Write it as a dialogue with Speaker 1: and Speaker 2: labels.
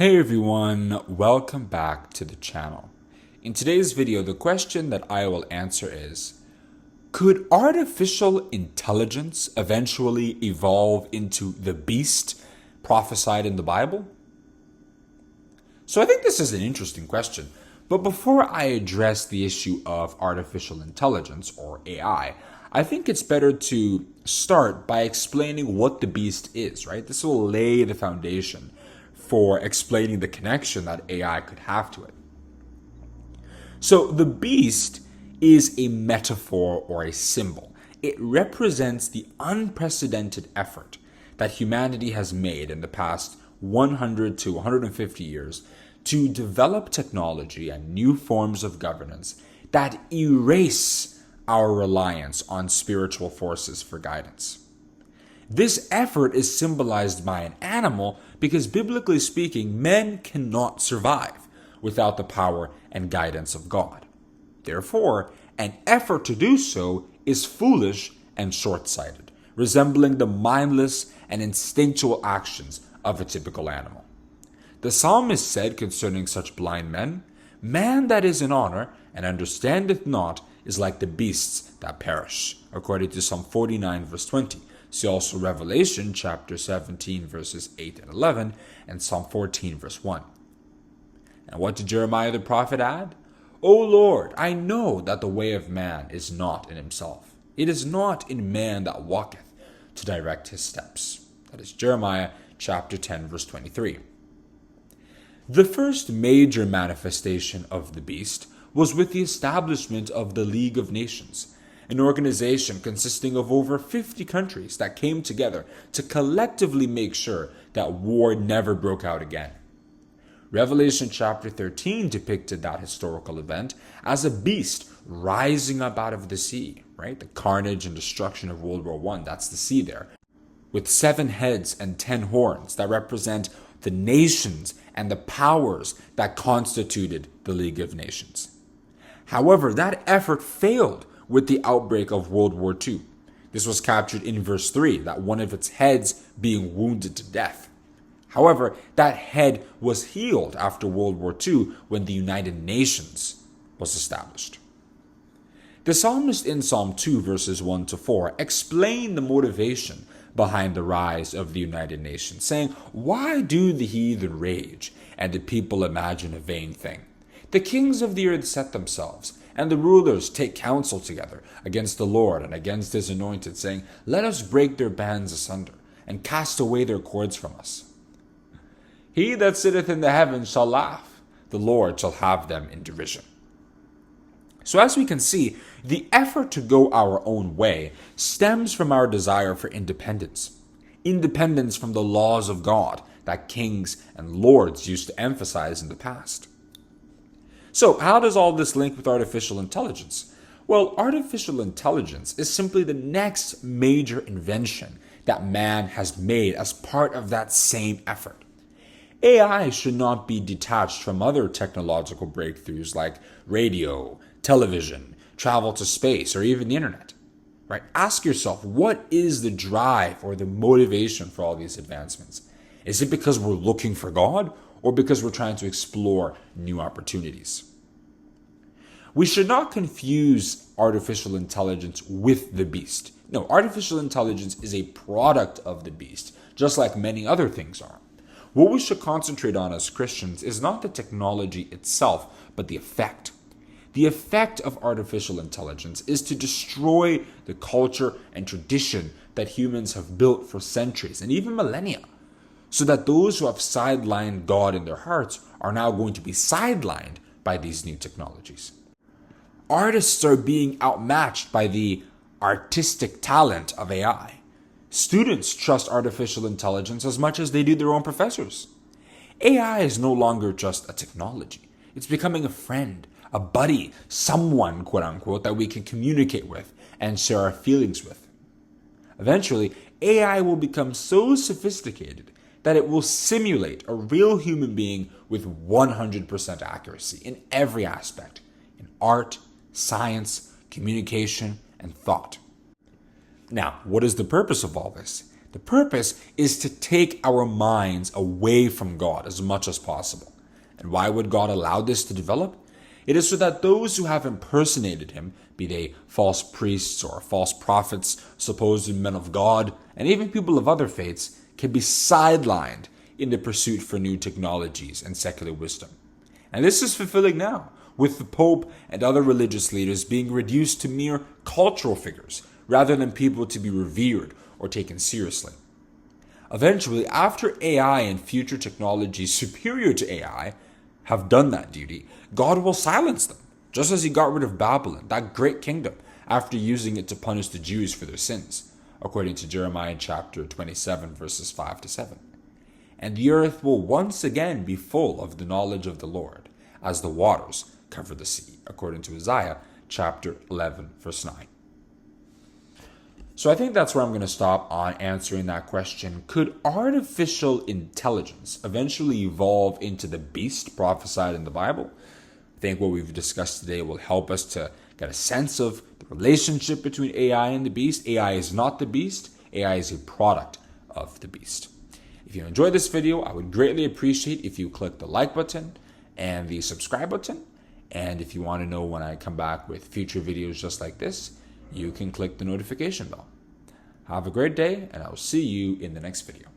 Speaker 1: Hey everyone, welcome back to the channel. In today's video, the question that I will answer is, could artificial intelligence eventually evolve into the beast prophesied in the Bible? So I think this is an interesting question, but before I address the issue of artificial intelligence, or AI, I think it's better to start by explaining what the beast is, right? This will lay the foundation for explaining the connection that AI could have to it. So the beast is a metaphor or a symbol. It represents the unprecedented effort that humanity has made in the past 100 to 150 years to develop technology and new forms of governance that erase our reliance on spiritual forces for guidance. This effort is symbolized by an animal because, biblically speaking, men cannot survive without the power and guidance of God. Therefore, an effort to do so is foolish and short-sighted, resembling the mindless and instinctual actions of a typical animal. The psalmist said concerning such blind men, "Man that is in honor and understandeth not is like the beasts that perish," according to Psalm 49 verse 20. See also Revelation chapter 17 verses 8 and 11 and Psalm 14 verse 1. And what did Jeremiah the prophet add? "O Lord, I know that the way of man is not in himself. It is not in man that walketh to direct his steps." That is Jeremiah chapter 10 verse 23. The first major manifestation of the beast was with the establishment of the League of Nations, an organization consisting of over 50 countries that came together to collectively make sure that war never broke out again. Revelation chapter 13 depicted that historical event as a beast rising up out of the sea, right? The carnage and destruction of World War I, that's the sea there, with 7 heads and 10 horns that represent the nations and the powers that constituted the League of Nations. However, that effort failed with the outbreak of World War II. This was captured in verse 3, that one of its heads being wounded to death. However, that head was healed after World War II when the United Nations was established. The psalmist in Psalm 2 verses 1 to 4 explained the motivation behind the rise of the United Nations, saying, "Why do the heathen rage and the people imagine a vain thing? The kings of the earth set themselves, and the rulers take counsel together against the Lord and against his anointed, saying, Let us break their bands asunder, and cast away their cords from us. He that sitteth in the heavens shall laugh, the Lord shall have them in derision." So as we can see, the effort to go our own way stems from our desire for independence. Independence from the laws of God that kings and lords used to emphasize in the past. So how does all this link with artificial intelligence? Well, artificial intelligence is simply the next major invention that man has made as part of that same effort. AI should not be detached from other technological breakthroughs like radio, television, travel to space, or even the internet. Right? Ask yourself, what is the drive or the motivation for all these advancements? Is it because we're looking for God, or because we're trying to explore new opportunities? We should not confuse artificial intelligence with the beast. No, artificial intelligence is a product of the beast, just like many other things are. What we should concentrate on as Christians is not the technology itself, but the effect. The effect of artificial intelligence is to destroy the culture and tradition that humans have built for centuries and even millennia, so that those who have sidelined God in their hearts are now going to be sidelined by these new technologies. Artists are being outmatched by the artistic talent of AI. Students trust artificial intelligence as much as they do their own professors. AI is no longer just a technology. It's becoming a friend, a buddy, someone, quote unquote, that we can communicate with and share our feelings with. Eventually, AI will become so sophisticated that it will simulate a real human being with 100% accuracy in every aspect, in art, science, communication, and thought. Now, what is the purpose of all this? The purpose is to take our minds away from God as much as possible. And why would God allow this to develop? It is so that those who have impersonated him, be they false priests or false prophets, supposed men of God, and even people of other faiths, can be sidelined in the pursuit for new technologies and secular wisdom. And this is fulfilling now, with the Pope and other religious leaders being reduced to mere cultural figures, rather than people to be revered or taken seriously. Eventually, after AI and future technologies superior to AI have done that duty, God will silence them, just as he got rid of Babylon, that great kingdom, after using it to punish the Jews for their sins, according to Jeremiah chapter 27, verses 5 to 7. And the earth will once again be full of the knowledge of the Lord, as the waters cover the sea, according to Isaiah chapter 11, verse 9. So I think that's where I'm going to stop on answering that question. Could artificial intelligence eventually evolve into the beast prophesied in the Bible? I think what we've discussed today will help us to get a sense of the relationship between AI and the beast. AI is not the beast. AI is a product of the beast. If you enjoyed this video, I would greatly appreciate if you click the like button and the subscribe button. And if you want to know when I come back with future videos just like this, you can click the notification bell. Have a great day, and I'll see you in the next video.